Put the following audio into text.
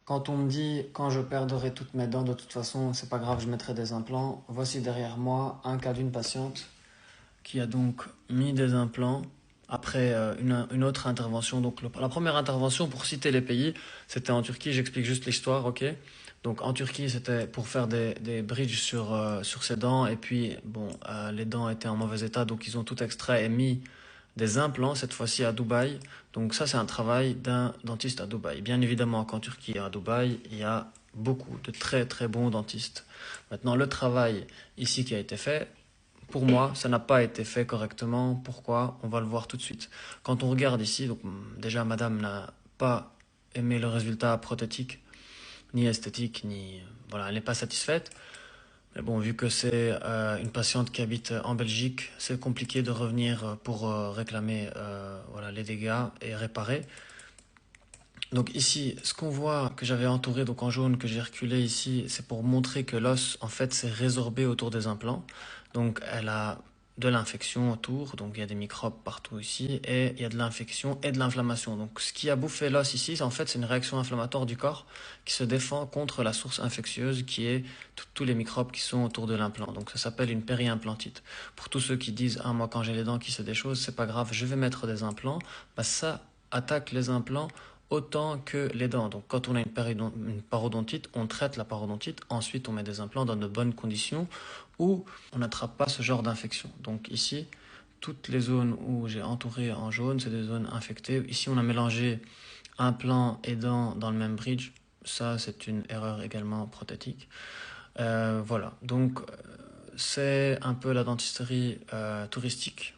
quand on me dit quand je perdrai toutes mes dents, de toute façon, c'est pas grave, je mettrai des implants. Voici derrière moi un cas d'une patiente qui a donc mis des implants après une autre intervention. Donc la première intervention, pour citer les pays, c'était en Turquie. J'explique juste l'histoire, ok? Donc en Turquie, c'était pour faire des bridges sur ses dents. Et puis, bon, les dents étaient en mauvais état, donc ils ont tout extrait et mis des implants, cette fois-ci à Dubaï. Donc ça, c'est un travail d'un dentiste à Dubaï. Bien évidemment qu'en Turquie et à Dubaï, il y a beaucoup de très très bons dentistes. Maintenant, le travail ici qui a été fait, pour moi, ça n'a pas été fait correctement. Pourquoi? On va le voir tout de suite. Quand on regarde ici, donc déjà, madame n'a pas aimé le résultat prothétique, ni esthétique, ni... Voilà, elle n'est pas satisfaite. Mais bon, vu que c'est une patiente qui habite en Belgique, c'est compliqué de revenir pour réclamer voilà, les dégâts et réparer. Donc ici, ce qu'on voit que j'avais entouré donc en jaune, que j'ai reculé ici, c'est pour montrer que l'os en fait s'est résorbé autour des implants. Donc elle a de l'infection autour, donc il y a des microbes partout ici, et il y a de l'infection et de l'inflammation. Donc ce qui a bouffé l'os ici, en fait c'est une réaction inflammatoire du corps qui se défend contre la source infectieuse qui est tous les microbes qui sont autour de l'implant. Donc ça s'appelle une périimplantite. Pour tous ceux qui disent ah moi quand j'ai les dents qui se déchaussent, c'est pas grave, je vais mettre des implants, bah ça attaque les implants autant que les dents. Donc quand on a une parodontite, on traite la parodontite, ensuite on met des implants dans de bonnes conditions où on n'attrape pas ce genre d'infection. Donc ici, toutes les zones où j'ai entouré en jaune, c'est des zones infectées. Ici, on a mélangé implants et dents dans le même bridge. Ça, c'est une erreur également prothétique. Voilà, donc c'est un peu la dentisterie touristique